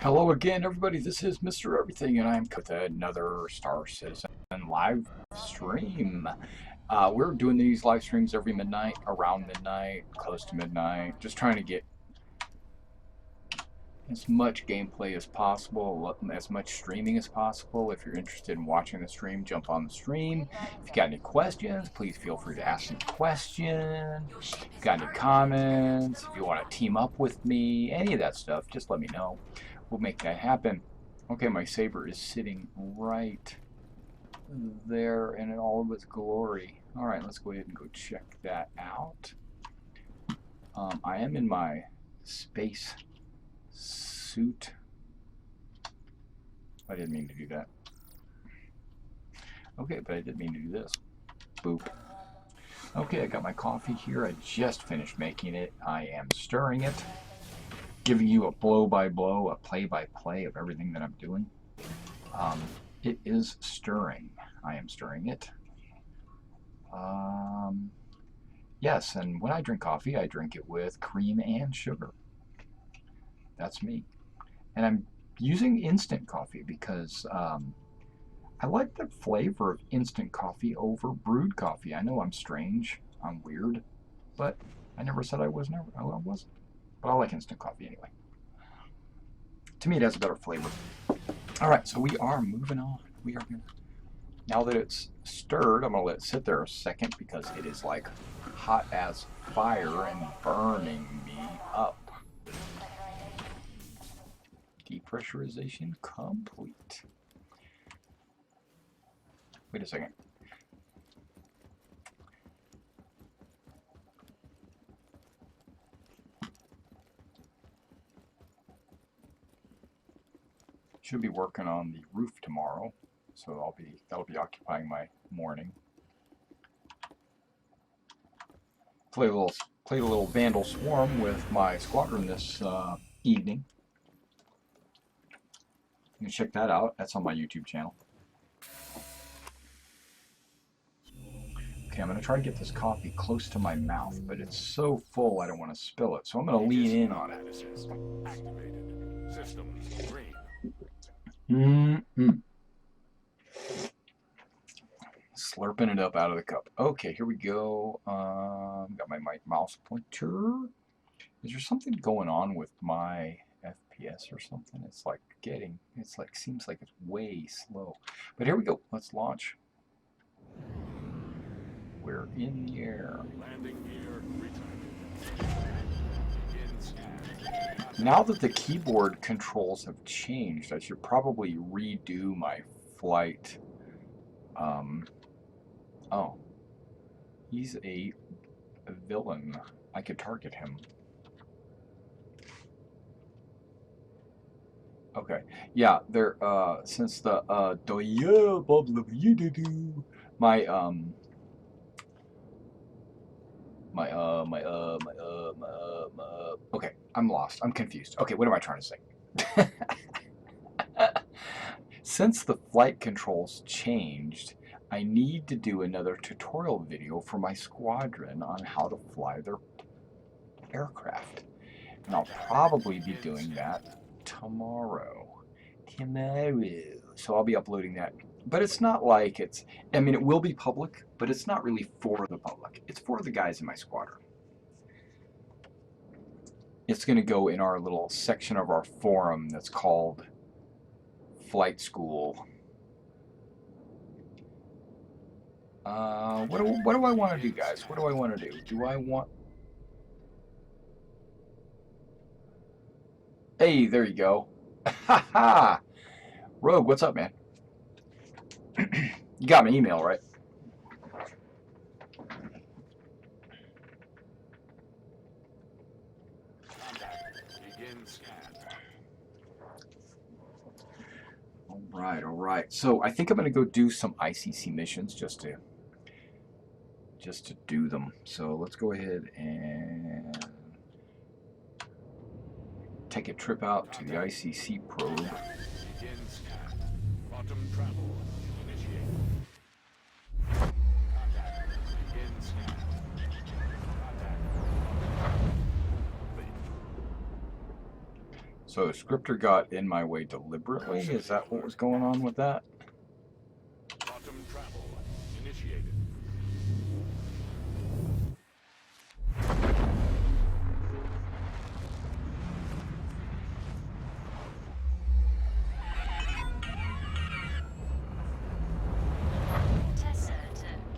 Hello again, everybody. This is Mr. Everything, and I'm with another Star Citizen live stream. We're doing these live streams every midnight, around midnight, close to midnight, just trying to get as much gameplay as possible, as much streaming as possible. If you're interested in watching the stream, jump on the stream. If you got any questions, please feel free to ask any question. If you got any comments, if you want to team up with me, any of that stuff, just let me know. We'll make that happen. Okay, my saber is sitting right there in all of its glory. All right, let's go ahead and go check that out. I am in my space suit. I didn't mean to do that. Okay, but I did mean to do this. Boop. Okay, I got my coffee here. I just finished making it. I am stirring it, giving you a blow-by-blow, a play-by-play of everything that I'm doing. It is stirring. I am stirring it. Yes, and when I drink coffee, I drink it with cream and sugar. That's me. And I'm using instant coffee because I like the flavor of instant coffee over brewed coffee. I know I'm strange, I'm weird, but I never said I wasn't. But I like instant coffee anyway. To me, it has a better flavor. All right, so we are moving on. We are gonna, now that it's stirred, I'm gonna let it sit there a second because it is like hot as fire and burning me up. Depressurization complete. Wait a second. Should be working on the roof tomorrow, so that'll be occupying my morning. Play a little Vandal Swarm with my squadron this evening. You can check that out. That's on my YouTube channel. Okay, I'm going to try to get this coffee close to my mouth, but it's so full I don't want to spill it, so I'm going to lean in on it. Slurping it up out of the cup. Okay, here we go. Got my mouse pointer. Is there something going on with my FPS or something? It's like seems like it's way slow. But here we go. Let's launch. We're in the air. Landing gear now that the keyboard controls have changed, I should probably redo my flight. Oh, he's a villain. I could target him. Okay, yeah, there, since the, okay, I'm lost. I'm confused. Okay, what am I trying to say? Since the flight controls changed, I need to do another tutorial video for my squadron on how to fly their aircraft. And I'll probably be doing that tomorrow. So I'll be uploading that. But it's not like it's, I mean, it will be public, but it's not really for the public. It's for the guys in my squadron. It's going to go in our little section of our forum that's called Flight School. What do I want to do, guys? What do I want to do? Do I want... Hey, there you go. Ha ha! Rogue, what's up, man? You got my email, right? All right. So I think I'm going to go do some ICC missions just to do them. So let's go ahead and take a trip out to the ICC probe. So scripter got in my way deliberately? Is that what was going on with that? Quantum travel initiated.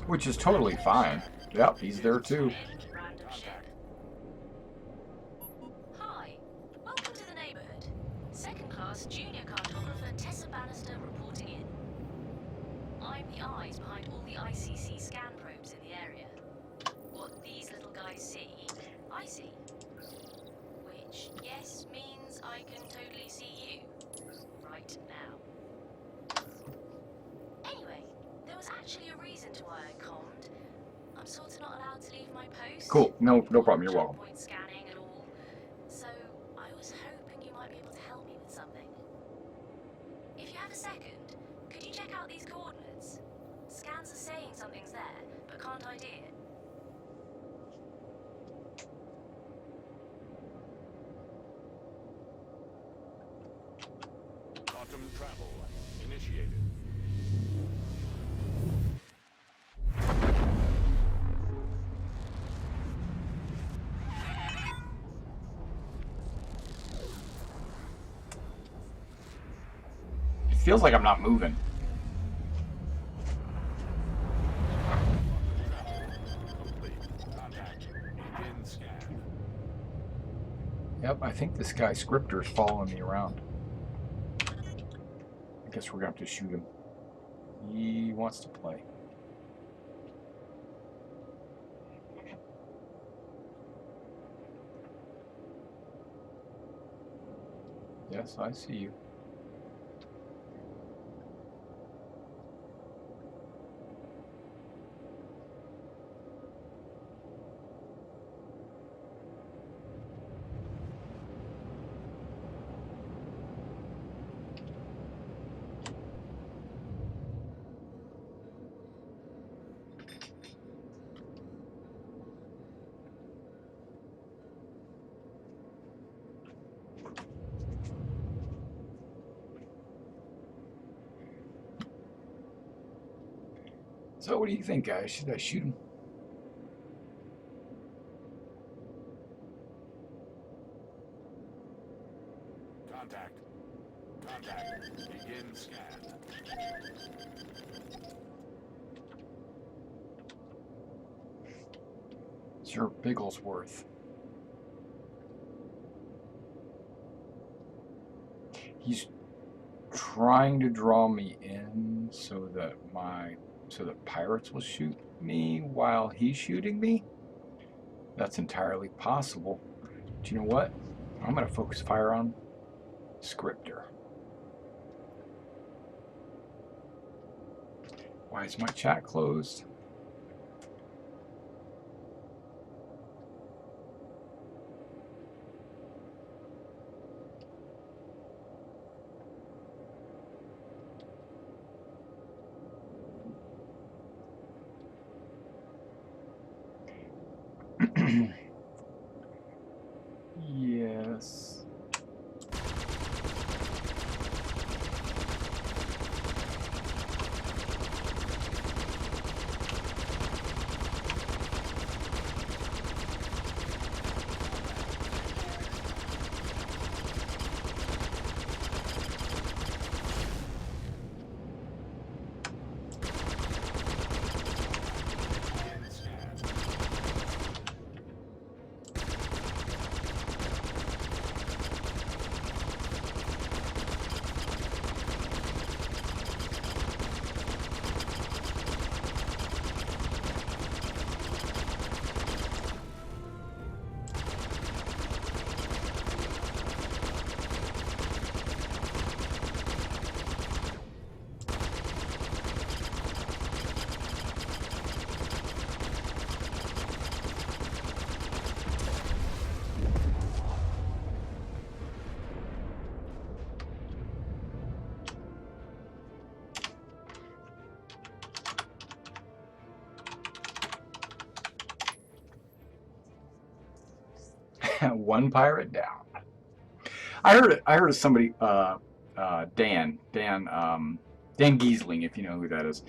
Which is totally fine. Yep, he's there too. Contact. Hi, welcome to the neighborhood. Second class junior cartographer Tessa Bannister reporting in. I'm the eyes behind all the ICC scan probes in the area. What these little guys see, I see. Which, yes, means I can totally see you. Right now. Anyway, there was actually a reason to why I commed. I'm sort of not allowed to leave my post. Cool. No problem. You're welcome. Checkpoint scanning and all. So I was hoping you might be able to help me with something. If you have a second, could you check out these coordinates? Scans are saying something's there, but can't ID it. Quantum travel initiated. It feels like I'm not moving. Complete. Contact. Begin scan. Yep, I think this guy scripter is following me around. I guess we're gonna have to shoot him. He wants to play. Yes, I see you. So what do you think, guys? Should I shoot him? Contact. Contact. Begin scan. Sir Bigglesworth. He's trying to draw me in so that pirates will shoot me while he's shooting me. That's entirely possible. Do you know what? I'm gonna focus fire on scripter. Why is my chat closed? Yes. Begin scan. One pirate down. I heard of somebody, Dan Giesling, if you know who that is.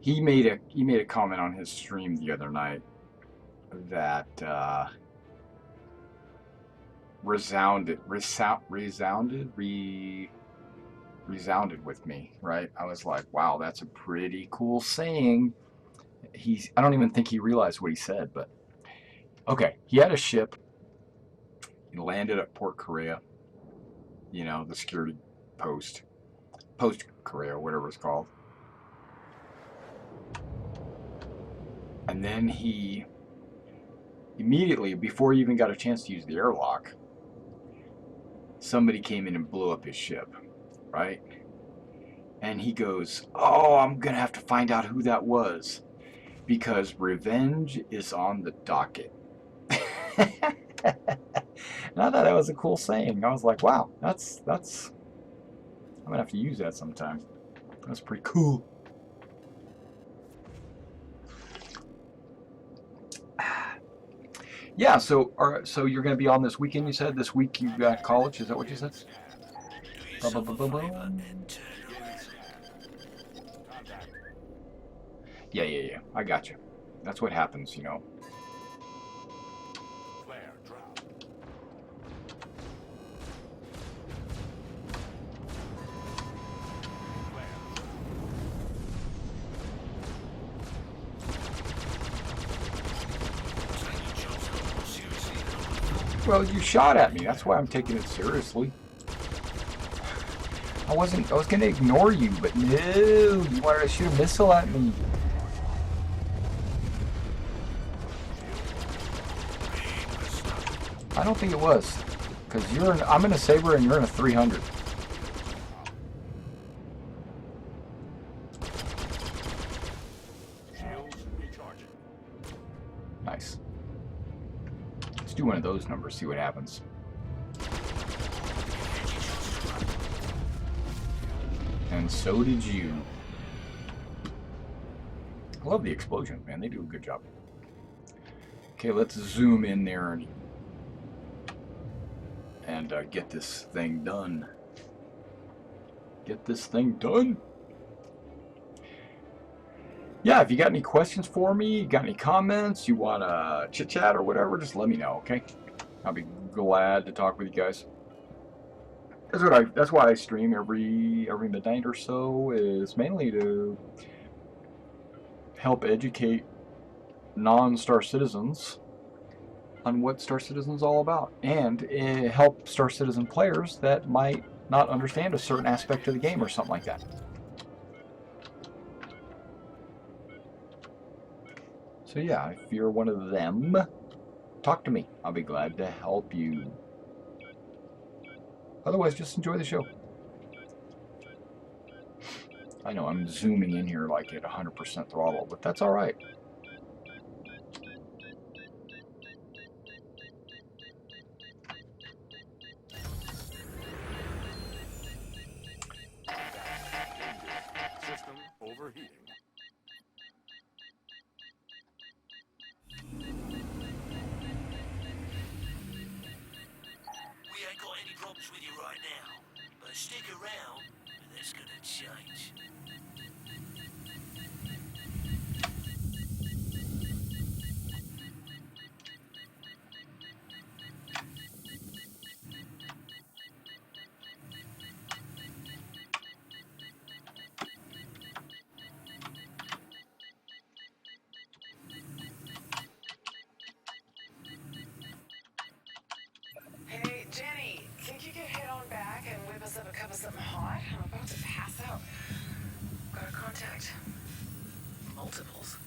He made a comment on his stream the other night that resounded with me. Right? I was like, wow, that's a pretty cool saying. I don't even think he realized what he said, but okay, he had a ship. He landed at Port Korea. You know, the security post Korea, whatever it's called. And then he immediately, before he even got a chance to use the airlock, somebody came in and blew up his ship, right? And he goes, oh, I'm gonna have to find out who that was, because revenge is on the docket. And I thought that was a cool saying. I was like, wow, that's I'm gonna have to use that sometime. That's pretty cool. Yeah, so you're gonna be on this weekend, you said? This week you got college, is that what you said? Yeah. I got you. That's what happens, you know. Flare drop. Well, you shot at me. That's why I'm taking it seriously. I was gonna ignore you, but no, you wanted to shoot a missile at me. I don't think it was, because I'm in a Saber and you're in a 300. Shields recharging. Nice. Let's do one of those numbers, see what happens. And so did you. I love the explosion, man. They do a good job. Okay, let's zoom in there and get this thing done. Get this thing done. Yeah, if you got any questions for me, you got any comments, you want to chit chat or whatever, just let me know, okay? I'll be glad to talk with you guys. That's why I stream every midnight or so, is mainly to help educate non-Star Citizens on what Star Citizen is all about, and help Star Citizen players that might not understand a certain aspect of the game or something like that. So yeah, if you're one of them, talk to me. I'll be glad to help you. Otherwise, just enjoy the show. I know I'm zooming in here like at 100% throttle, but that's all right. System overheating. We ain't got any problems with you right now, but stick around and that's gonna change. Hey, Jenny, think you could head on back and whip us up a cup of something hot? I'm about to pass out. Got a contact. Multiples.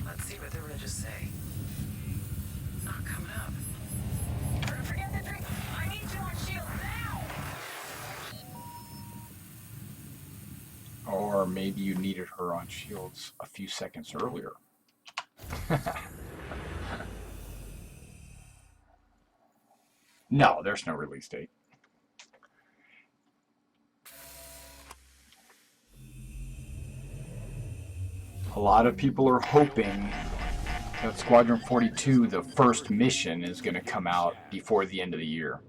Let's see what the ridges say. Not coming up. Forget the drink. I need you on shield now! Or maybe you needed her on shields a few seconds earlier. No, there's no release date. A lot of people are hoping that Squadron 42, the first mission, is going to come out before the end of the year.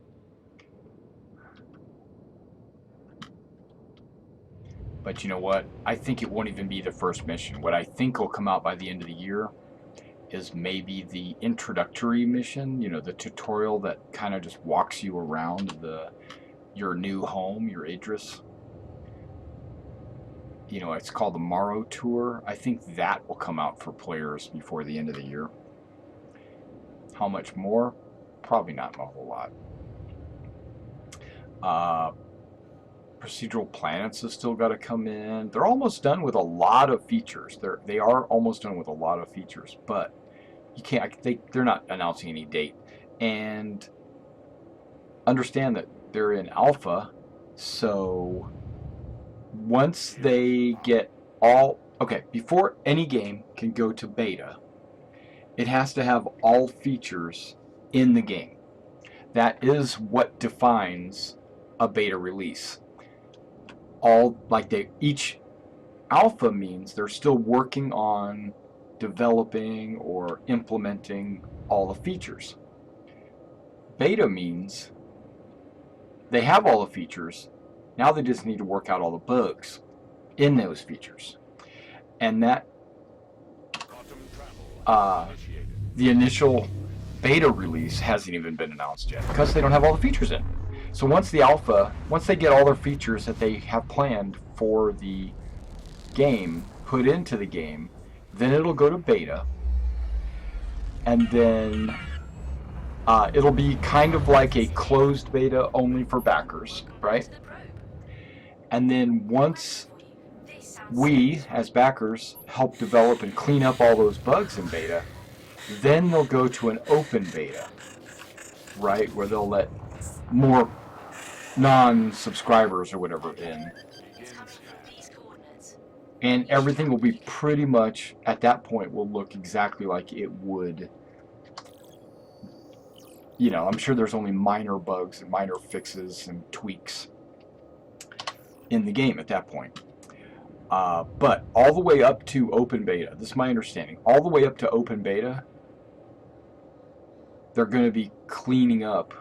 But you know what? I think it won't even be the first mission. What I think will come out by the end of the year is maybe the introductory mission, you know, the tutorial that kind of just walks you around your new home, your Idris. You know, it's called the Morrow Tour. I think that will come out for players before the end of the year. How much more? Probably not a whole lot. Procedural planets has still got to come in. They're almost done with a lot of features. They are almost done with a lot of features, but you can't. They're not announcing any date. And understand that they're in alpha, so once they get all before any game can go to beta, it has to have all features in the game. That is what defines a beta release. Each alpha means they're still working on developing or implementing all the features. Beta means they have all the features. Now they just need to work out all the bugs in those features. And that the initial beta release hasn't even been announced yet because they don't have all the features in. So once they get all their features that they have planned for the game put into the game, then it'll go to beta, and then it'll be kind of like a closed beta only for backers, right? And then once we, as backers, help develop and clean up all those bugs in beta, then they'll go to an open beta, right, where they'll let more non-subscribers or whatever in. And everything will be pretty much, at that point, will look exactly like it would. You know, I'm sure there's only minor bugs and minor fixes and tweaks in the game at that point. But all the way up to open beta, this is my understanding, all the way up to open beta, they're going to be cleaning up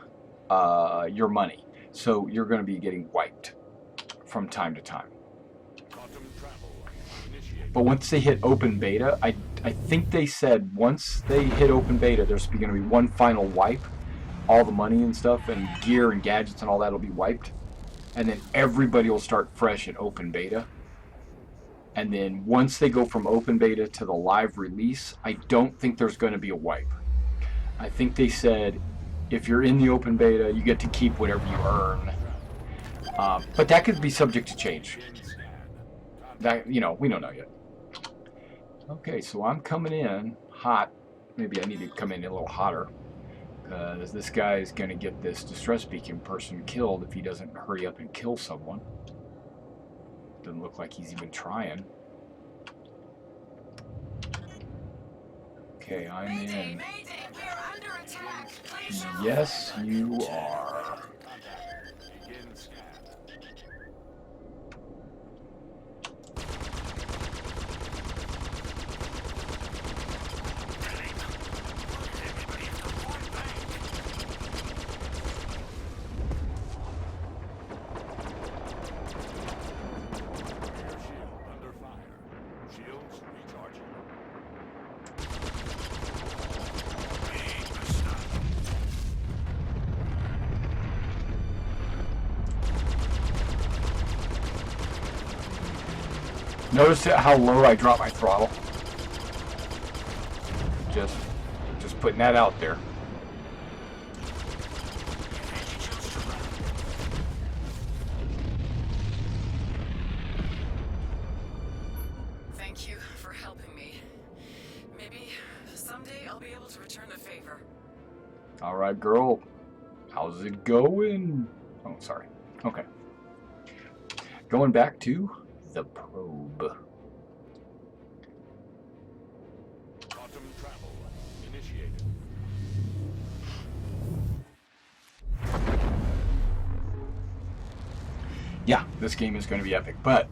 your money. So you're going to be getting wiped from time to time. But once they hit open beta, I think they said once they hit open beta, there's going to be one final wipe. All the money and stuff and gear and gadgets and all that will be wiped. And then everybody will start fresh in open beta. And then once they go from open beta to the live release, I don't think there's going to be a wipe. I think they said if you're in the open beta, you get to keep whatever you earn. But that could be subject to change. That, you know, we don't know yet. Okay, so I'm coming in hot. Maybe I need to come in a little hotter. Because this guy is going to get this distress beacon person killed if he doesn't hurry up and kill someone. Doesn't look like he's even trying. Okay, I'm in. Mayday, we're under attack. Please show up. Yes, you are. Notice how low I drop my throttle. Just putting that out there. Thank you for helping me. Maybe someday I'll be able to return the favor. All right, girl. How's it going? Oh, sorry. Okay. Going back to the probe. Quantum travel initiated. Yeah, this game is going to be epic, but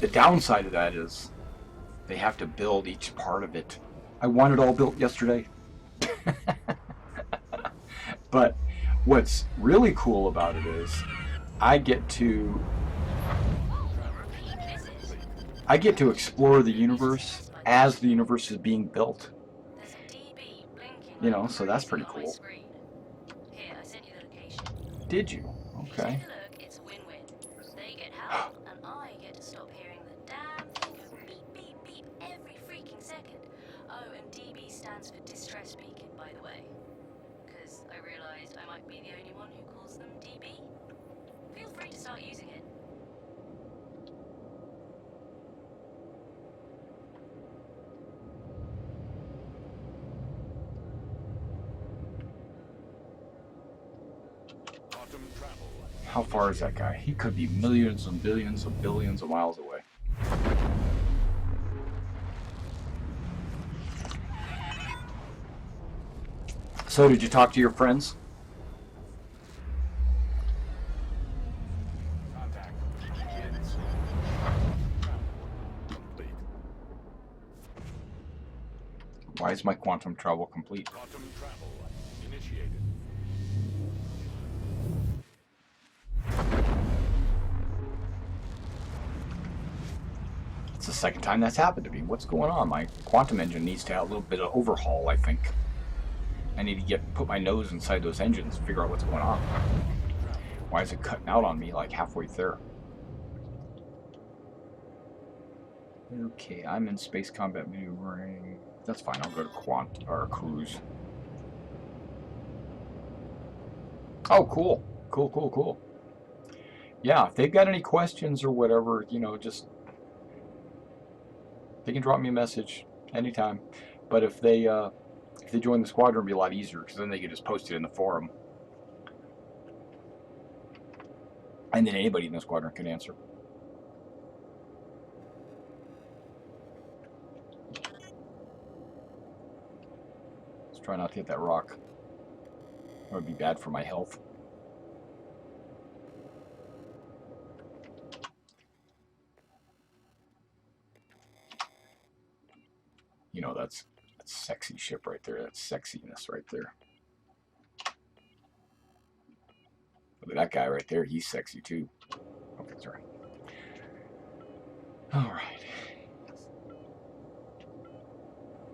the downside of that is they have to build each part of it. I want it all built yesterday. But what's really cool about it is I get to I get to explore the universe as the universe is being built. There's a DB blinking You like know, so that's crazy pretty on my cool. screen. Here, I sent you the location. Did you? If Okay. you take a look, it's a win-win. They get help, and I get to stop hearing the damn thing go beep, beep, beep every freaking second. Oh, and DB stands for distress beacon, by the way. Because I realized I might be the only one who calls them DB. Feel free to start using it. Quantum travel. How far is that guy? He could be millions and billions of billions of miles away. So, did you talk to your friends? Contact begins. Travel complete. Why is my quantum travel complete? Quantum travel initiated. It's the second time that's happened to me. What's going on? My quantum engine needs to have a little bit of overhaul, I think. I need to put my nose inside those engines and figure out what's going on. Why is it cutting out on me like halfway there? Okay, I'm in space combat maneuvering. That's fine. I'll go to cruise. Oh, cool. Cool. Yeah, if they've got any questions or whatever, you know, just they can drop me a message anytime. But if they join the squadron, it'll be a lot easier because then they can just post it in the forum, and then anybody in the squadron can answer. Let's try not to hit that rock. That would be bad for my health. You know, that's sexy ship right there. That's sexiness right there. Look at that guy right there. He's sexy too. Okay, sorry. All right.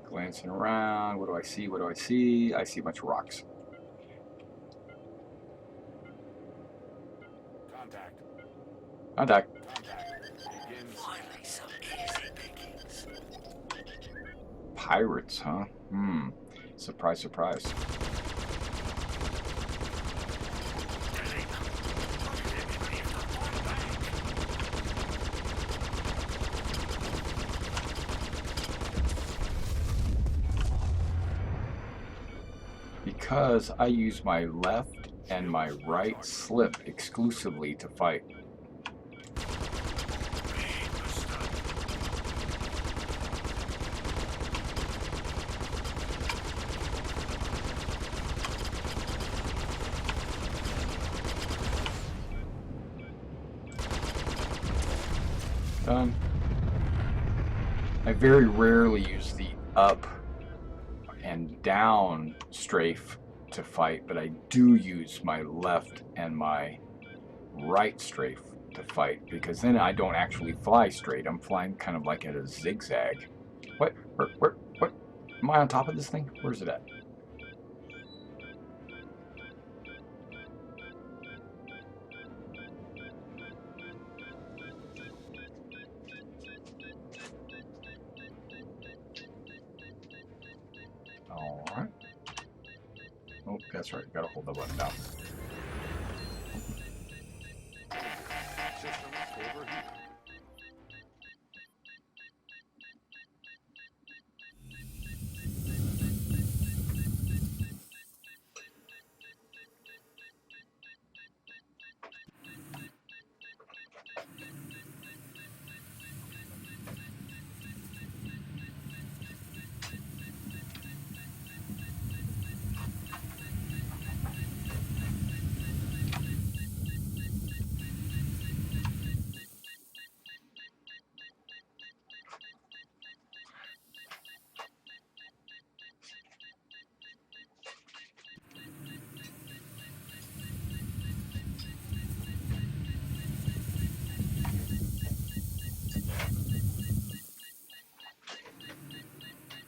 Glancing around. What do I see? What do I see? I see a bunch of rocks. Contact. Contact. Contact begins. Finally, some easy pickings. Pirates, huh? Surprise, surprise. Because I use my left and my right slip exclusively to fight. Done. I very rarely use the up and down strafe to fight, but I do use my left and my right strafe to fight, because then I don't actually fly straight. I'm flying kind of like at a zigzag. What? Where? Am I on top of this thing? Where's it at? Alright. Oh, that's right. Gotta hold the button down. Systems overheat.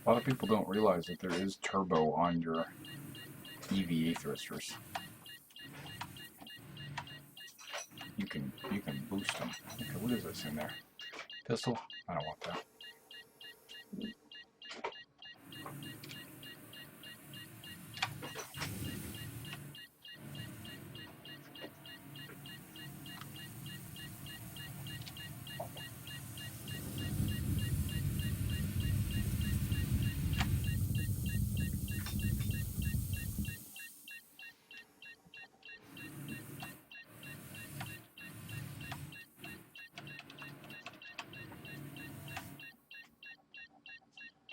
A lot of people don't realize that there is turbo on your EVA thrusters. You can boost them. Okay, what is this in there? Pistol? I don't want that.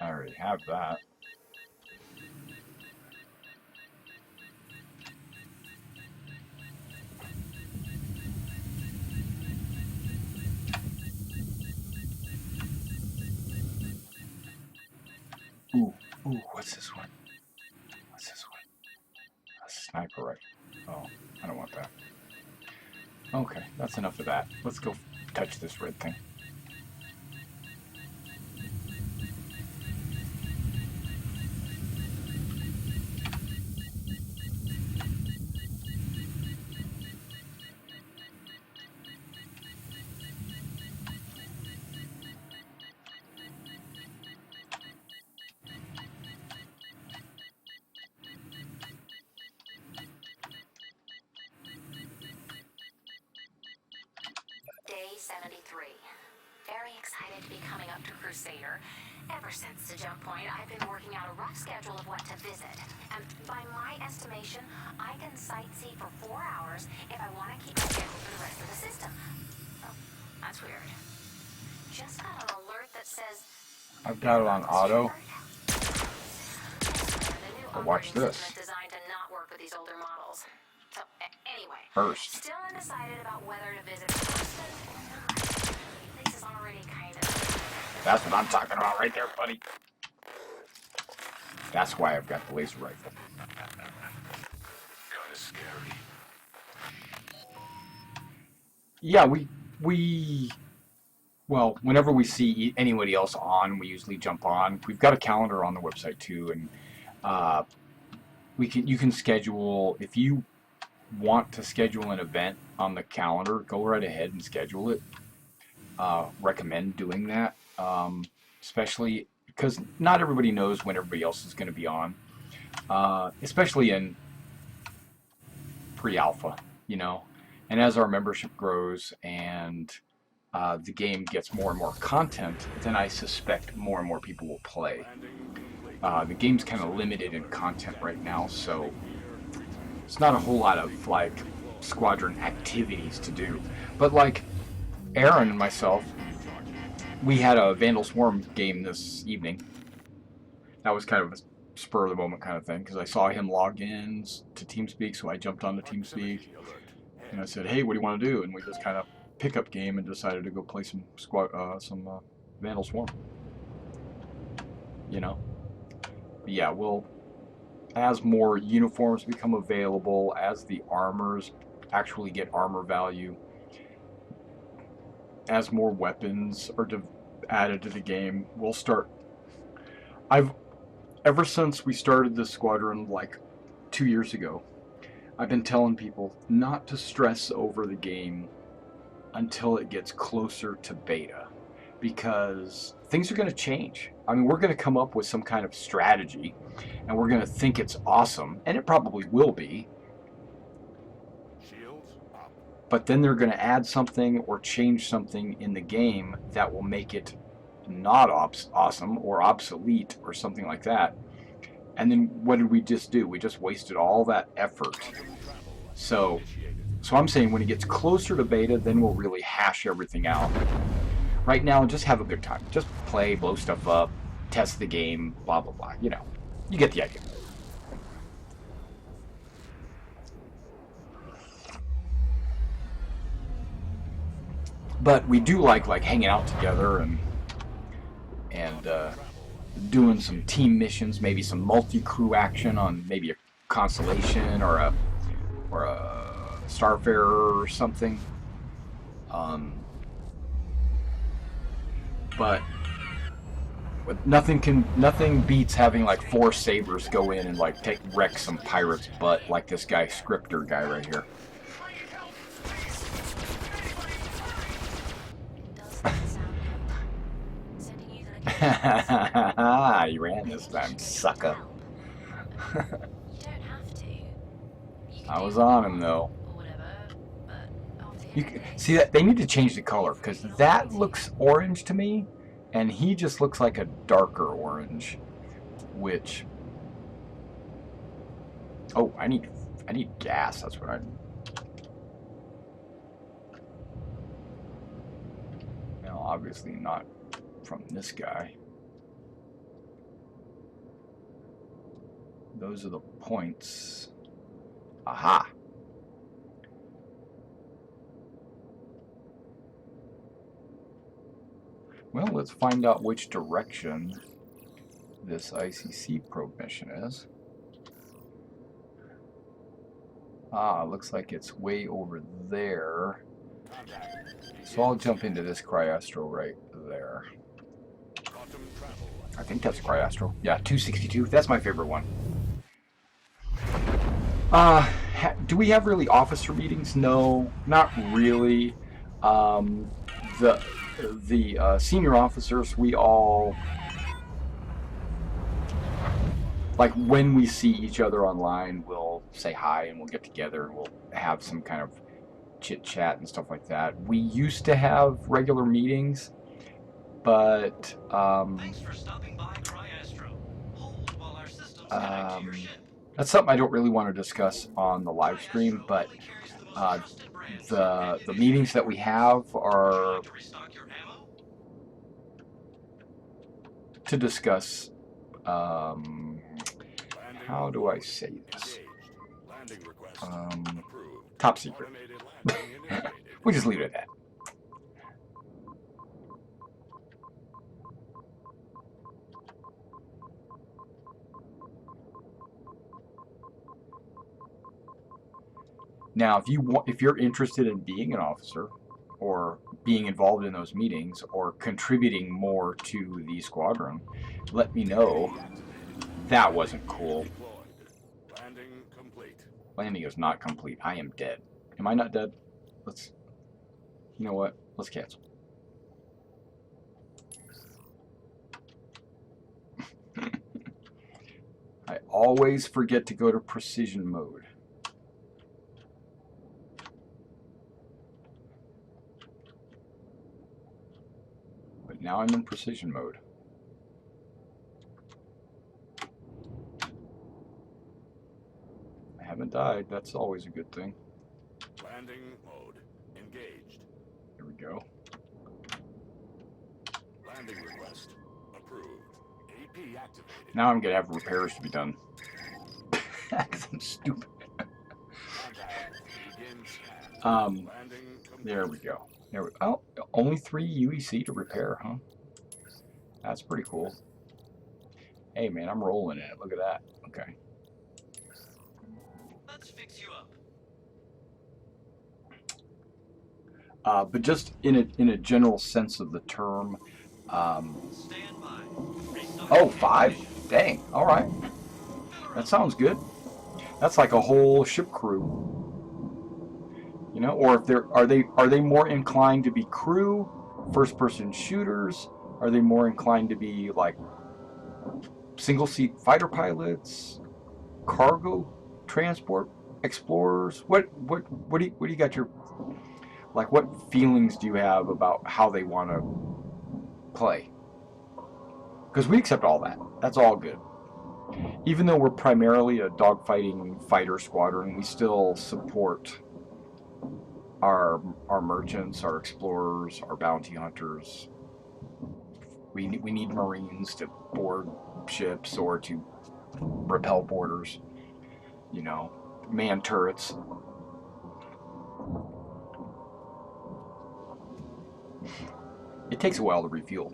I already have that. Ooh, what's this one? What's this one? A sniper rifle. Oh, I don't want that. Okay, that's enough of that. Let's go touch this red thing. Day 73. Very excited to be coming up to Crusader. Ever since the jump point, I've been working out a rough schedule of what to visit. And by my estimation, I can sightsee for 4 hours if I want to keep my schedule for the rest of the system. Oh, that's weird. Just got an alert that says... I've got it on auto. But watch this. Designed to not work with these older models. So, anyway. First. Still undecided about whether to visit Boston or not. This is already kind of... That's what I'm talking about right there, buddy. That's why I've got the laser rifle. Kinda scary. Yeah, well, whenever we see anybody else on, we usually jump on. We've got a calendar on the website too, and you can schedule, if you want to schedule an event on the calendar, go right ahead and schedule it. Recommend doing that, especially because not everybody knows when everybody else is going to be on, especially in pre-alpha, you know. And as our membership grows and the game gets more and more content, then I suspect more and more people will play. The game's kind of limited in content right now, so it's not a whole lot of like squadron activities to do. But like Aaron and myself, we had a Vandal Swarm game this evening. That was kind of a spur of the moment kind of thing, because I saw him log in to TeamSpeak, so I jumped on to TeamSpeak and I said, hey, what do you want to do? And we just kind of pick up game and decided to go play some Vandal Swarm. You know? But yeah, as more uniforms become available, as the armors actually get armor value, as more weapons are added to the game, we'll start. Ever since we started this squadron like 2 years ago, I've been telling people not to stress over the game until it gets closer to beta, because things are going to change. I mean, we're going to come up with some kind of strategy, and we're going to think it's awesome, and it probably will be. Shields up. But then they're going to add something or change something in the game that will make it not awesome or obsolete or something like that. And then what did we just do? We just wasted all that effort. So I'm saying when it gets closer to beta, then we'll really hash everything out. Right now, just have a good time. Just play, blow stuff up, test the game, blah, blah, blah. You know, you get the idea. But we do like hanging out together and doing some team missions, maybe some multi-crew action on maybe a Constellation or a Starfarer or something. But But nothing beats having like 4 sabers go in and like wreck some pirate's butt like this guy Scripter guy right here. Does that sound good? Sending you the location. You ran this time, Maybe she sucker. help. You don't have to. You can I do was what on you him want though. or whatever, but after You hearing can, this, see that they need to change the color because that looks orange to me, and he just looks like a darker orange. Which, oh, I need gas. That's what I need. Now, obviously not from this guy. Those are the points. Aha. Well, let's find out which direction this ICC probe mission is. Ah, looks like it's way over there. So I'll jump into this Cryastro right there. I think that's Cryastro. Yeah, 262. That's my favorite one. Do we have really officer meetings? No, not really. The senior officers, we all, like when we see each other online, we'll say hi and we'll get together and we'll have some kind of chit chat and stuff like that. We used to have regular meetings, but Thanks for stopping by Cryastro. Hold while our systems connect to your ship. that's something I don't really want to discuss on the live stream, but the meetings that we have are to discuss how do I say this? Top secret. We just leave it at that. Now, if you're interested in being an officer or being involved in those meetings or contributing more to the squadron, let me know. That wasn't cool. Landing complete. Landing is not complete. I am dead. Am I not dead? You know what? Let's cancel. I always forget to go to precision mode. But now I'm in precision mode. I haven't died. That's always a good thing. Landing mode engaged. Here we go. Landing request approved. AP activated. Now I'm gonna have repairs to be done. Because I'm stupid. There we go. Oh, only 3 UEC to repair, huh? That's pretty cool. Hey man, I'm rolling in it. Look at that. Okay. Let's fix you up. But just in a general sense of the term. Stand by. Oh, 5. Dang. All right. That sounds good. That's like a whole ship crew. You know, or if are they more inclined to be crew, first-person shooters? Are they more inclined to be like single-seat fighter pilots, cargo transport explorers? What do you got your, like, what feelings do you have about how they want to play? Because we accept all that. That's all good. Even though we're primarily a dogfighting fighter squadron, we still support our merchants, our explorers, our bounty hunters. We need Marines to board ships or to repel boarders. You know, man turrets. It takes a while to refuel.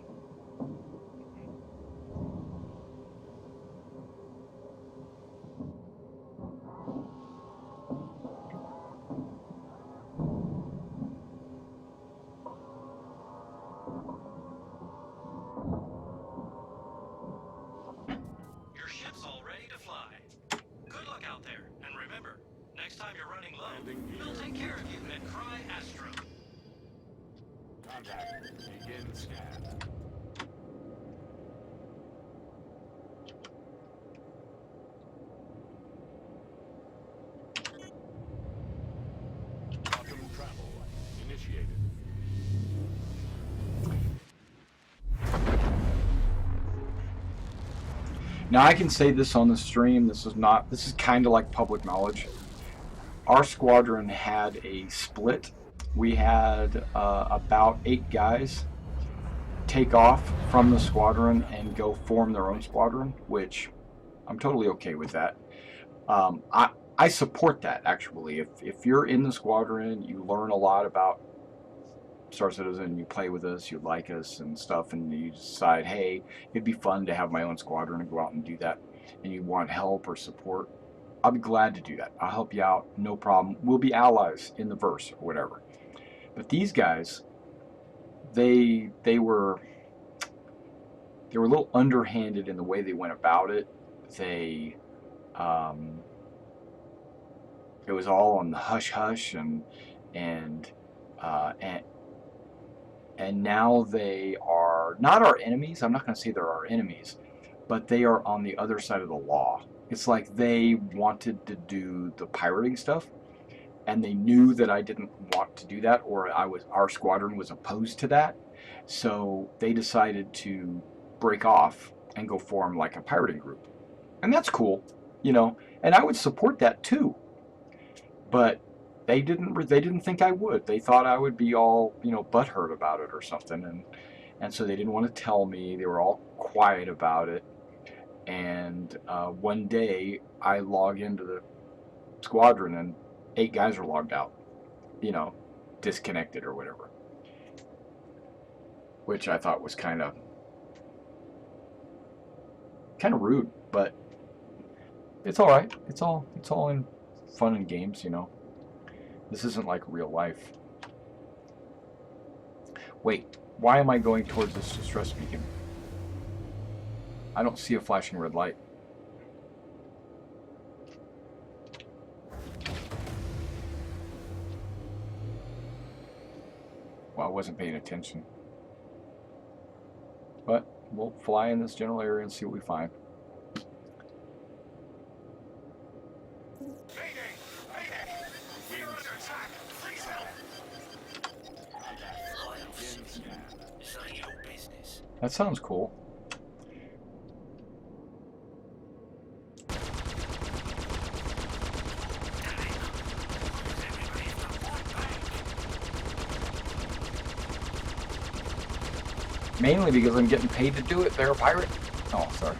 time you're running low, Landing we'll gear. take care of you at Cry Astro. Contact. Begin scan. Quantum travel initiated. Now I can say this on the stream. This is kind of like public knowledge. Our squadron had a split. We had about 8 guys take off from the squadron and go form their own squadron, which I'm totally okay with that. I support that, actually. If you're in the squadron, you learn a lot about Star Citizen, you play with us, you like us and stuff, and you decide, hey, it'd be fun to have my own squadron and go out and do that, and you want help or support, I'll be glad to do that. I'll help you out, no problem. We'll be allies in the verse or whatever. But these guys, they were a little underhanded in the way they went about it. They it was all on the hush hush, and now they are not our enemies. I'm not going to say they're our enemies, but they are on the other side of the law. It's like they wanted to do the pirating stuff, and they knew that I didn't want to do that, or our squadron was opposed to that. So they decided to break off and go form like a pirating group. And that's cool, you know, and I would support that too. But they didn't think I would. They thought I would be all, you know, butthurt about it or something, and so they didn't want to tell me. They were all quiet about it. And one day I log into the squadron and 8 guys are logged out, you know, disconnected or whatever, which I thought was kind of rude, but it's all right. It's all in fun and games, you know. This isn't like real life. Wait, why am I going towards this distress beacon? I don't see a flashing red light. Well, I wasn't paying attention. But we'll fly in this general area and see what we find. It's none of your business. That sounds cool. Mainly because I'm getting paid to do it. They're a pirate. Oh, sorry.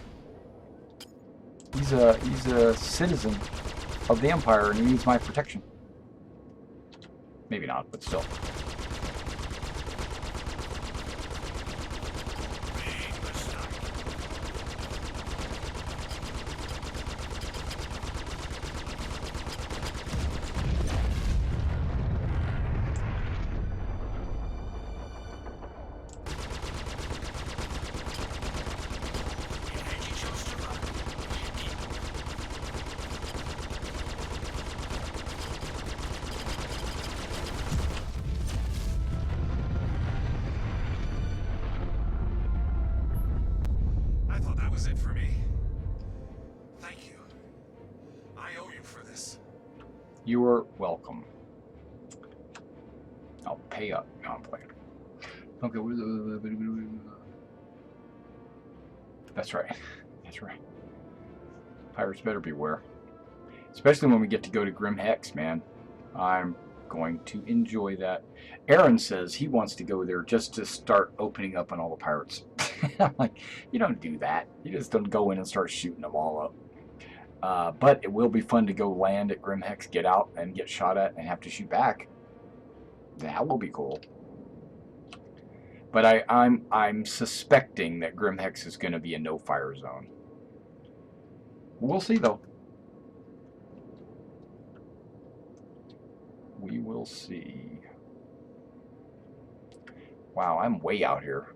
He's a citizen of the Empire and he needs my protection. Maybe not, but still. I thought that was it for me. Thank you. I owe you for this. You are welcome. I'll pay up. No, I'm playing. Okay. That's right. That's right. Pirates better beware. Especially when we get to go to Grim Hex, man. I'm going to enjoy that. Aaron says he wants to go there just to start opening up on all the pirates. I'm like, you don't do that. You just don't go in and start shooting them all up. But it will be fun to go land at Grim Hex, get out, and get shot at and have to shoot back. That will be cool. But I'm suspecting that Grim Hex is going to be a no-fire zone. We'll see, though. We will see. Wow, I'm way out here.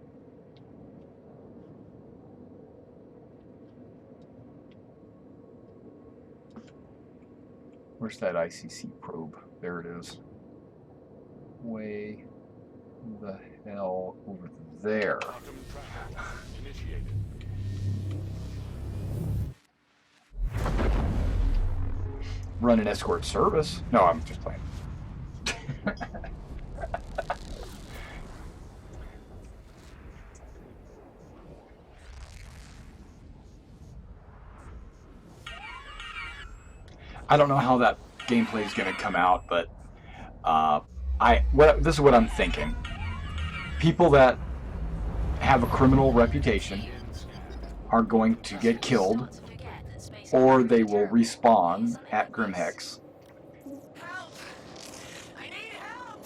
Where's that ICC probe? There it is. Way the hell over there. Quantum travel initiated. Run an escort service? No, I'm just playing. I don't know how that gameplay is going to come out, but this is what I'm thinking. People that have a criminal reputation Begin scan. are going to get killed, or they will respawn at Grimhex. Help! I need help!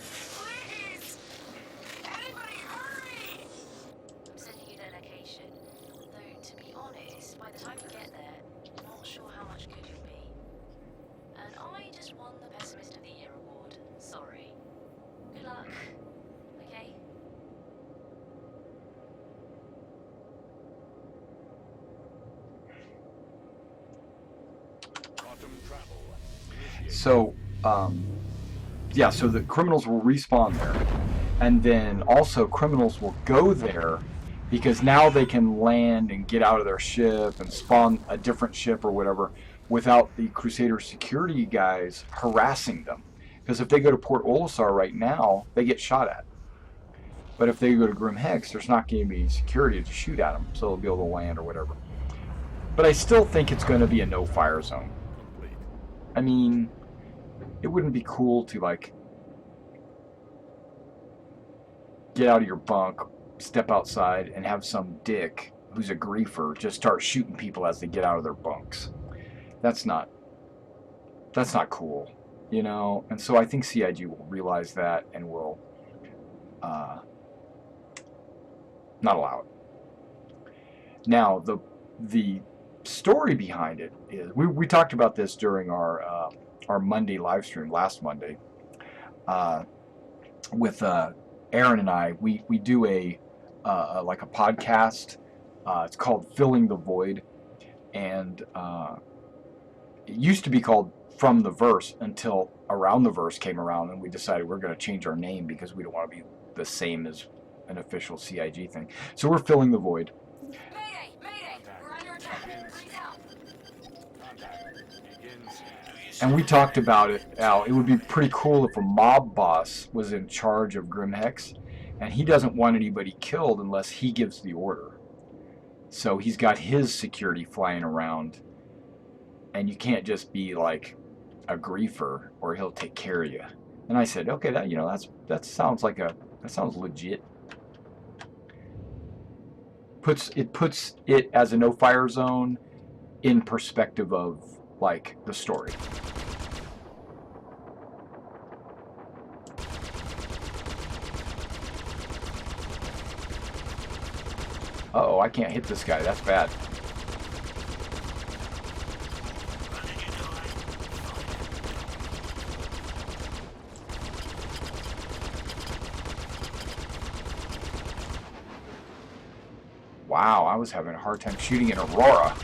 Please! Anybody hurry! I'm sending you their location. Though, to be honest, by the time you get there, I'm not sure how much good you'll be. And I just won the Pessimist of the Year award. Sorry. Good luck. Okay? Quantum travel initiated. So, yeah, so the criminals will respawn there, and then also criminals will go there because now they can land and get out of their ship and spawn a different ship or whatever without the Crusader security guys harassing them. Because if they go to Port Olisar right now, they get shot at. But if they go to Grimhex, there's not going to be security to shoot at them, so they'll be able to land or whatever. But I still think it's going to be a no-fire zone. Complete. I mean, it wouldn't be cool to, like, get out of your bunk, step outside, and have some dick who's a griefer just start shooting people as they get out of their bunks. That's not cool, you know? And so I think CIG will realize that and will not allow it. Now, the story behind it is, we talked about this during our Monday live stream last Monday with Aaron and I. We do like a podcast. It's called Filling the Void, and it used to be called From the Verse until Around the Verse came around, and we decided we're going to change our name because we don't want to be the same as an official CIG thing. So we're Filling the Void. Mayday! Mayday! We're under attack! Please help! Contact. Begin scan. And we talked about it, Al. It would be pretty cool if a mob boss was in charge of Grimhex, and he doesn't want anybody killed unless he gives the order. So he's got his security flying around, and you can't just be like a griefer, or he'll take care of you. And I said, okay, that sounds legit. It puts it as a no-fire zone in perspective of, like, the story. Uh-oh, I can't hit this guy. That's bad. Wow, I was having a hard time shooting at Aurora.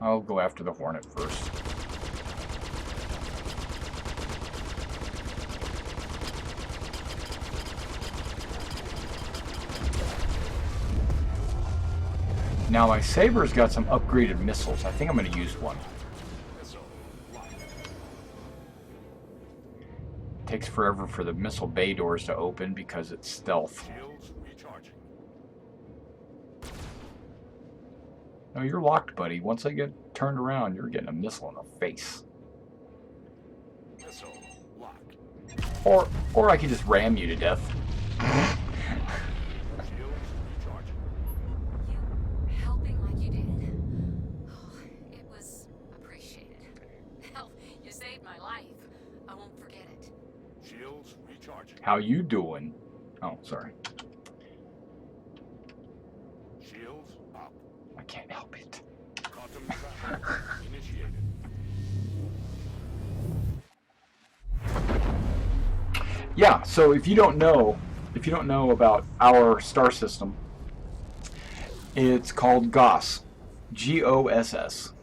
I'll go after the Hornet first. Now my Saber's got some upgraded missiles. I think I'm going to use one. Missile locked. Takes forever for the missile bay doors to open because it's stealth. Shields recharging. No, you're locked, buddy. Once I get turned around, you're getting a missile in the face. Missile locked. Or I could just ram you to death. Shields recharging. You helping like you did. Oh, it was appreciated. Hell, you saved my life. I won't forget it. Shields recharging. How you doing? Oh, sorry. Shields up. I can't help it. Quantum travel initiated. Yeah, so if you don't know if you don't know about our star system, it's called GOSS. GOSS.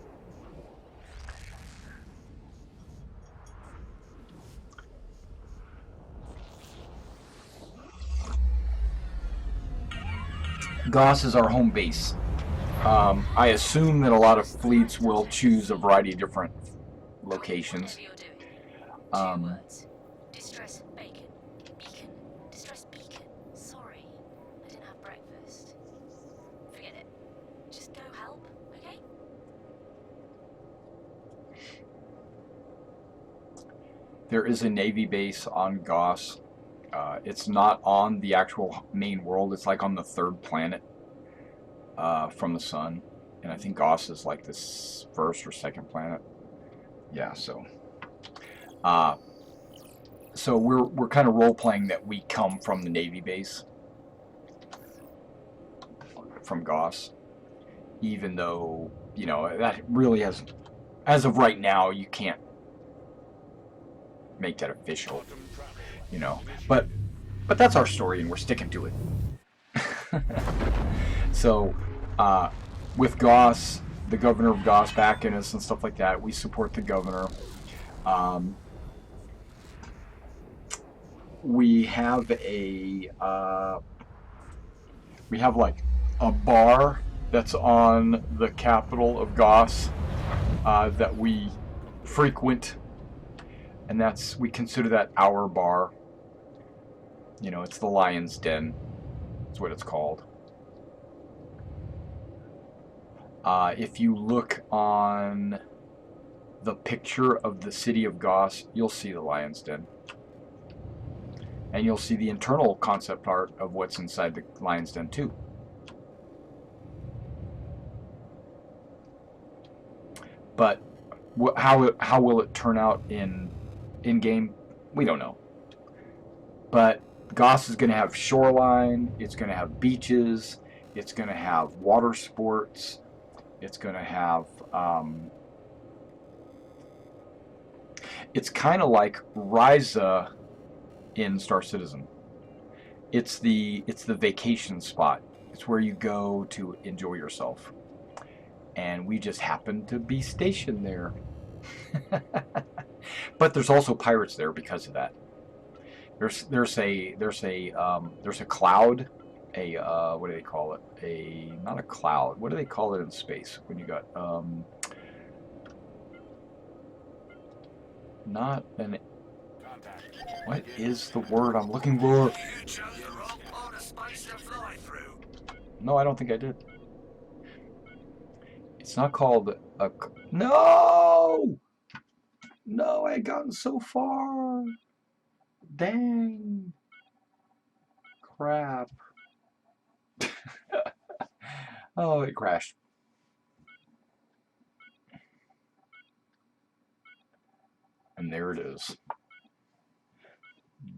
GOSS is our home base. I assume that a lot of fleets will choose a variety of different locations. Whatever you're doing. Two Um, words. Distress bacon. Beacon. Distress beacon. Sorry. I didn't have breakfast. Forget it. Just go help, okay? there is a Navy base on GOSS. It's not on the actual main world. It's like on the third planet from the sun. And I think GOSS is like this first or second planet. Yeah, so we're kind of role playing that we come from the Navy base from GOSS, even though that really has, as of right now, you can't make that official, Quantum travel. but that's our story and we're sticking to it. So with GOSS, the governor of GOSS backing us and stuff like that, we support the governor. We have like a bar that's on the capital of GOSS that we frequent, and we consider that our bar. It's the Lion's Den. That's what it's called. If you look on the picture of the city of GOSS, you'll see the Lion's Den. And you'll see the internal concept art of what's inside the Lion's Den too. But how will it turn out in game? We don't know. But GOSS is going to have shoreline. It's going to have beaches. It's going to have water sports. It's going to have. It's kind of like Ryza in Star Citizen. It's the vacation spot. It's where you go to enjoy yourself. And we just happen to be stationed there. But there's also pirates there because of that. There's a cloud, what do they call it? Not a cloud. What do they call it in space when you got not an. What is the word I'm looking for? You chose the wrong part of space to fly through. No, I don't think I did. It's not called a. No! No, I had gotten so far. Dang. Crap. Oh, it crashed. And there it is.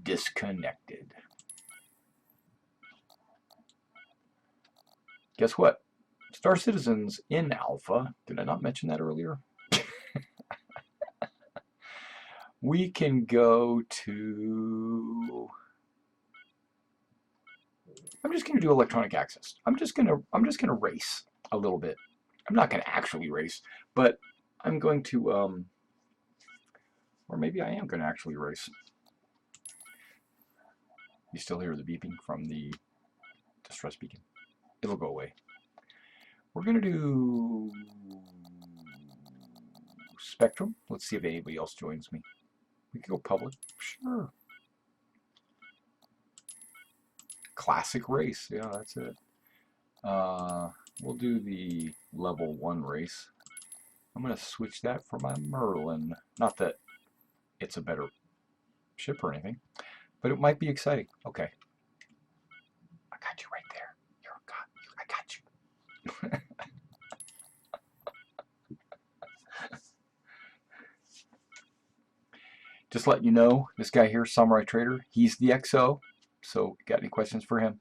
Disconnected. Guess what? Star Citizen's in alpha. Did I not mention that earlier? We can go to. I'm just going to do electronic access. I'm just going to race a little bit. I'm not going to actually race, but I'm going to or maybe I am going to actually race. You still hear the beeping from the distress beacon. It'll go away. We're going to do Spectrum. Let's see if anybody else joins me. We can go public. Sure. Classic race. Yeah, that's it. We'll do the level 1 race. I'm going to switch that for my Merlin. Not that it's a better ship or anything, but it might be exciting. Okay. I got you right there. I got you. Just letting you know, this guy here, Samurai Trader, he's the XO. So, got any questions for him?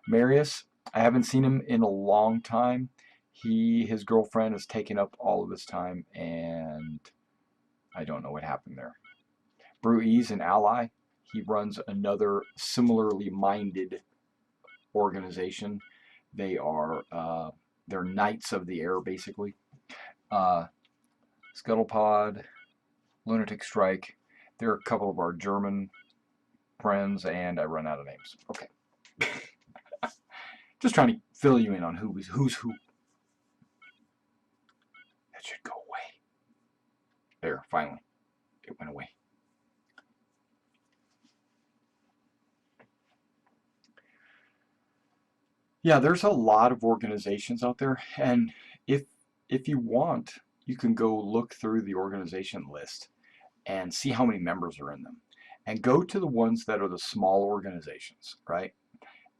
Marius, I haven't seen him in a long time. His girlfriend has taken up all of his time, and I don't know what happened there. Brew E's an ally. He runs another similarly minded organization. They are they're Knights of the Air, basically. Scuttlepod, Lunatic Strike. They're a couple of our German friends, and I run out of names. Okay. Just trying to fill you in on who's who. That should go away. There, finally. It went away. Yeah, there's a lot of organizations out there, and if you want, you can go look through the organization list and see how many members are in them. And go to the ones that are the small organizations, right?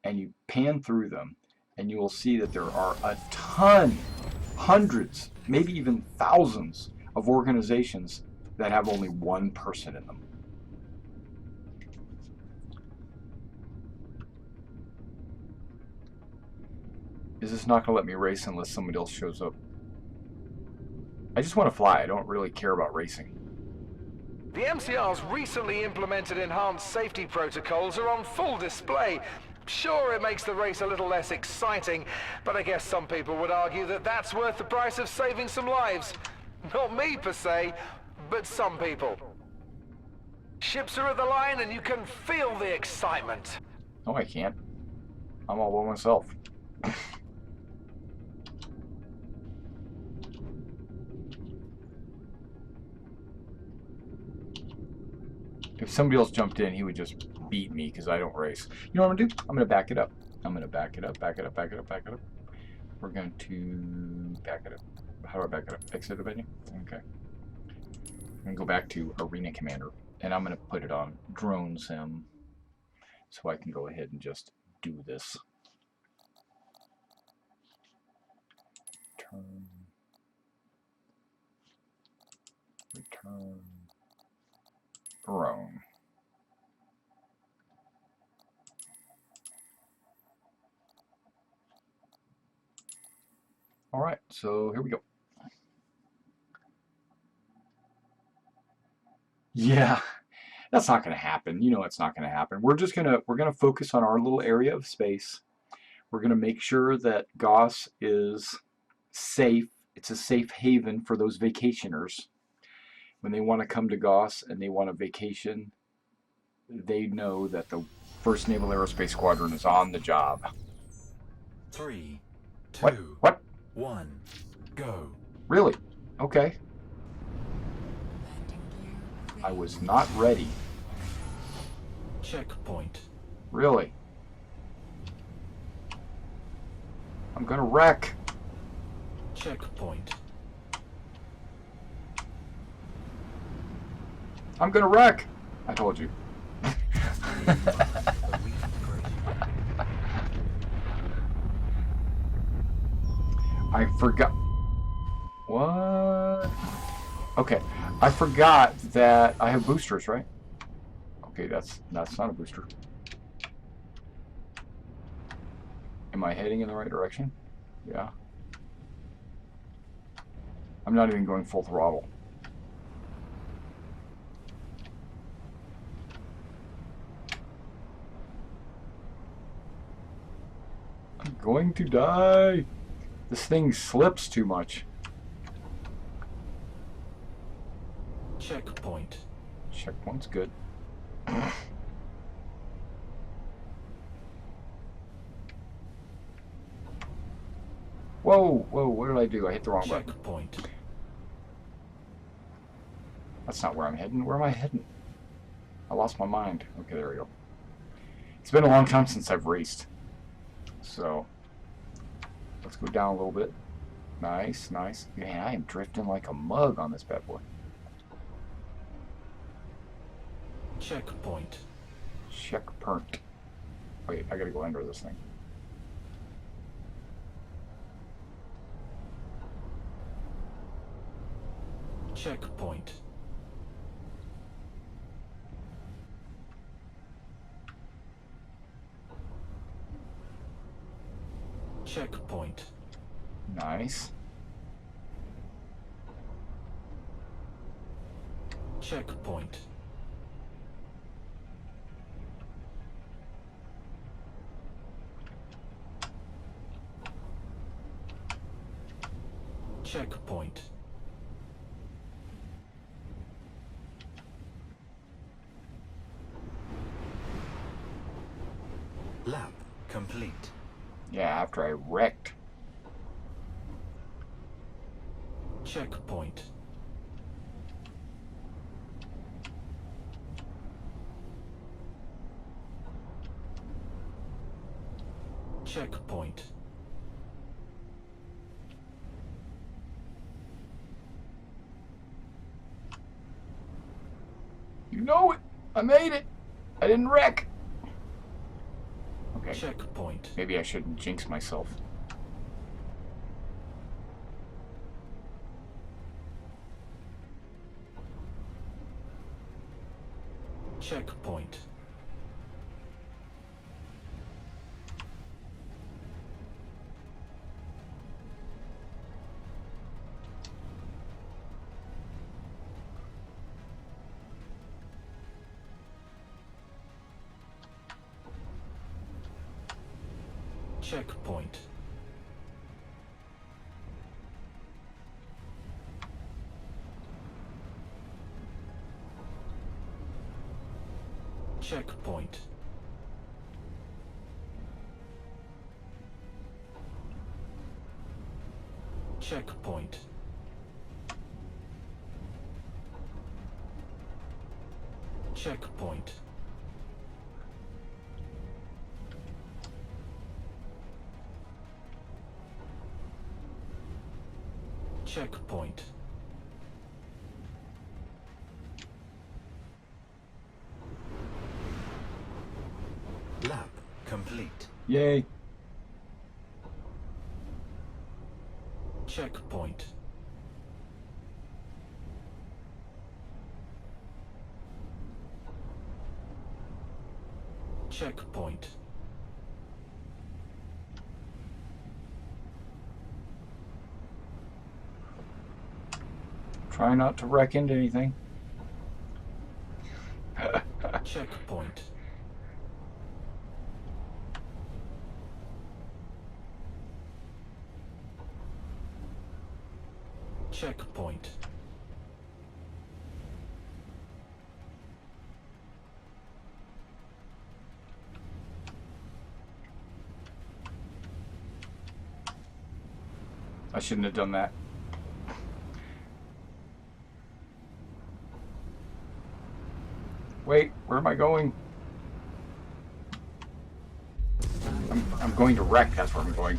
And you pan through them, and you will see that there are a ton, hundreds, maybe even thousands of organizations that have only one person in them. Is this not going to let me race unless somebody else shows up? I just want to fly. I don't really care about racing. The MCR's recently implemented enhanced safety protocols are on full display. Sure, it makes the race a little less exciting, but I guess some people would argue that that's worth the price of saving some lives. Not me, per se, but some people. Ships are at the line and you can feel the excitement. No, I can't. I'm all by myself. If somebody else jumped in, he would just beat me because I don't race. You know what I'm going to do? I'm going to back it up. I'm going to back it up, back it up, back it up, back it up. We're going to back it up. How do I back it up? Exit the menu? Okay. I'm going to go back to Arena Commander, and I'm going to put it on Drone Sim so I can go ahead and just do this. Turn. Return. Drone. All right, so here we go. Yeah, that's not going to happen. You know it's not going to happen. We're gonna focus on our little area of space. We're going to make sure that Goss is safe. It's a safe haven for those vacationers. When they want to come to Goss and they want a vacation, they know that the 1st Naval Aerospace Squadron is on the job. 3, 2, What? 1, go. Really? Okay. I was not ready. Checkpoint. Really? I'm gonna wreck. Checkpoint. I'm gonna wreck. I told you. I forgot. What? Okay, I forgot that I have boosters, right? Okay, that's not a booster. Am I heading in the right direction? Yeah. I'm not even going full throttle. I'm going to die. This thing slips too much. Checkpoint. Checkpoint's good. Whoa, whoa, what did I do? I hit the wrong button. Checkpoint. That's not where I'm heading. Where am I heading? I lost my mind. Okay, there we go. It's been a long time since I've raced. So, let's go down a little bit. Nice, nice. Man, I am drifting like a mug on this bad boy. Checkpoint. Checkpoint. Wait, I gotta go under this thing. Checkpoint. Checkpoint. Nice. Checkpoint. Checkpoint. Lap complete. Yeah, after I wrecked. Checkpoint. Checkpoint. You know it! I made it! I didn't wreck! Okay. Checkpoint. Maybe I shouldn't jinx myself. Checkpoint. Checkpoint. Checkpoint. Checkpoint. Checkpoint. Checkpoint. Lap complete. Yay! Checkpoint. Checkpoint. Try not to wreck into anything. Checkpoint. Checkpoint. I shouldn't have done that. Wait, where am I going? I'm going to wreck, that's where I'm going.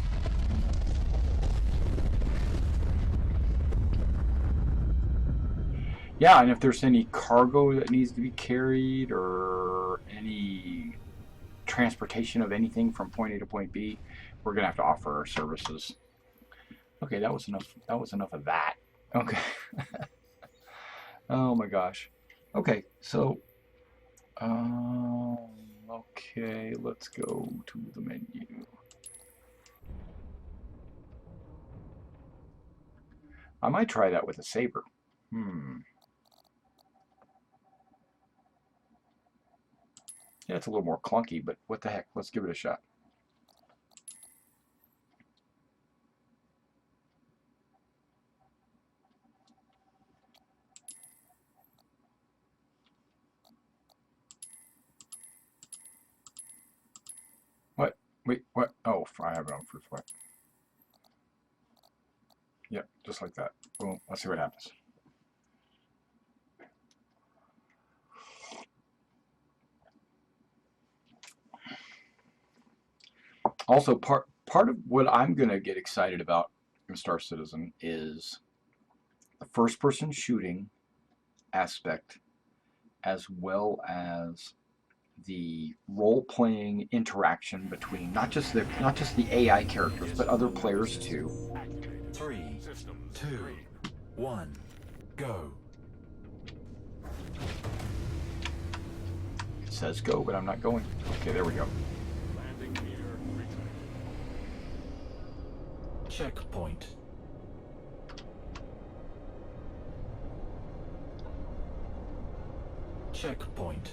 Yeah, and if there's any cargo that needs to be carried or any transportation of anything from point A to point B, we're gonna have to offer our services. Okay, that was enough. That was enough of that. Okay. Oh my gosh. Okay, so okay, let's go to the menu. I might try that with a saber. Yeah, it's a little more clunky, but what the heck? Let's give it a shot. What? Wait, what? Oh, I have it on first what? Yep, just like that. Boom. Let's see what happens. Also, part of what I'm going to get excited about in Star Citizen is the first-person shooting aspect, as well as the role-playing interaction between not just the AI characters, but other players too. 3, 2, 1, go. It says go, but I'm not going. Okay, there we go. Landing gear retracted. Checkpoint. Checkpoint.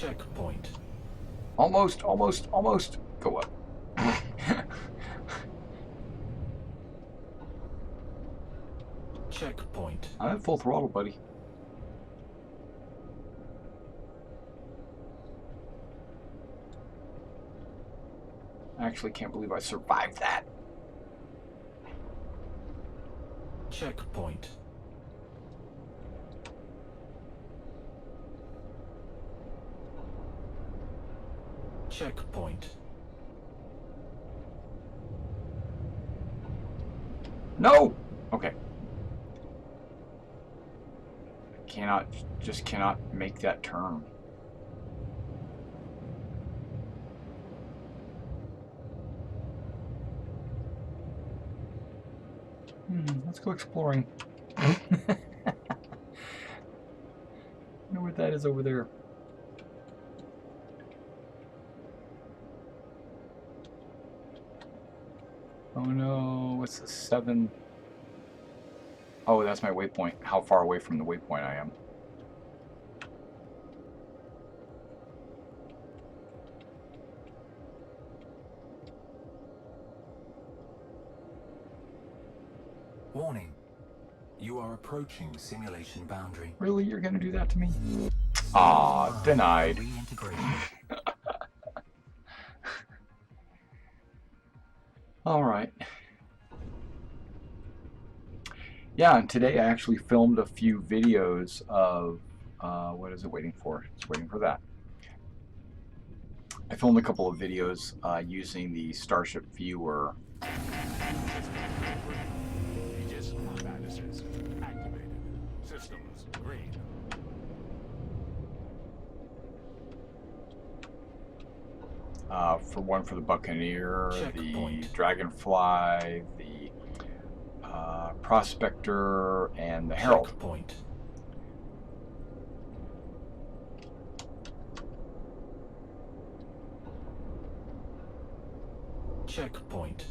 Checkpoint. Almost, almost, almost. Go up. Checkpoint. I'm at full throttle, buddy. I actually can't believe I survived that. Checkpoint. Checkpoint. No! Okay. Just cannot make that turn. Let's go exploring. I wonder what that is over there. Oh no, what's the 7? Oh, that's my waypoint. How far away from the waypoint I am. Warning. You are approaching simulation boundary. Really? You're gonna do that to me? Ah, denied. Reintegration. Alright. Yeah, and today I actually filmed a few videos of, what is it waiting for? It's waiting for that. I filmed a couple of videos using the Starship Viewer. Aegis banister activated. Systems green. For one for the Buccaneer, Checkpoint. the Dragonfly, the Prospector, and the Herald. Checkpoint. Checkpoint.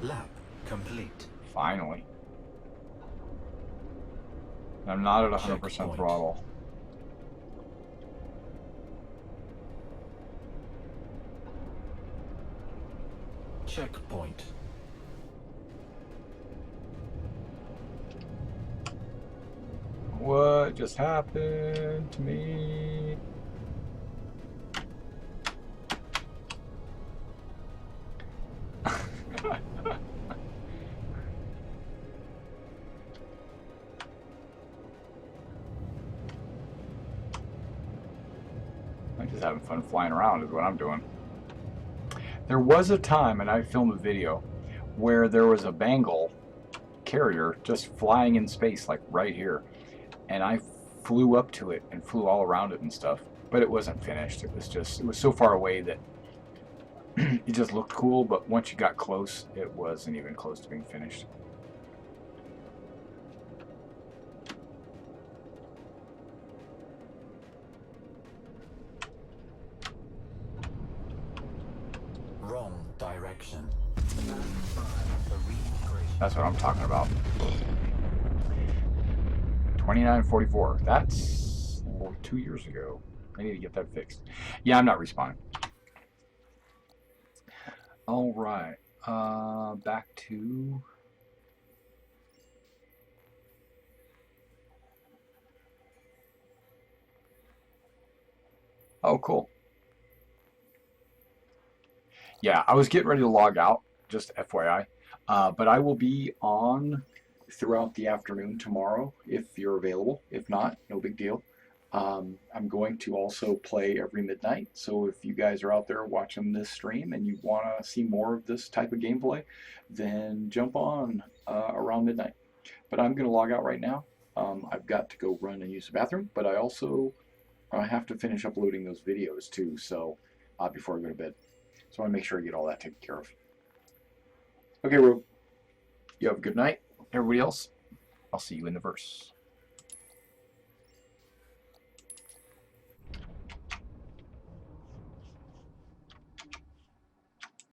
Lap complete. Finally. I'm not at 100% Checkpoint. throttle. Checkpoint. What just happened to me? I'm just having fun flying around is what I'm doing. There was a time, and I filmed a video, where there was a Bengal carrier just flying in space, like right here. And I flew up to it and flew all around it and stuff. But it wasn't finished. It was so far away that it just looked cool, but once you got close, it wasn't even close to being finished. Wrong direction. Stand by for reintegration. That's what I'm talking about. 2944. That's 2 years ago. I need to get that fixed. Yeah, I'm not respawning. All right. Back to... Oh, cool. Yeah, I was getting ready to log out, just FYI. But I will be on throughout the afternoon tomorrow if you're available. If not, no big deal. I'm going to also play every midnight. So if you guys are out there watching this stream and you want to see more of this type of gameplay, then jump on around midnight. But I'm going to log out right now. I've got to go run and use the bathroom, but I also have to finish uploading those videos too, so before I go to bed. So I want to make sure I get all that taken care of. Okay, Rube. You have a good night. Everybody else, I'll see you in the verse.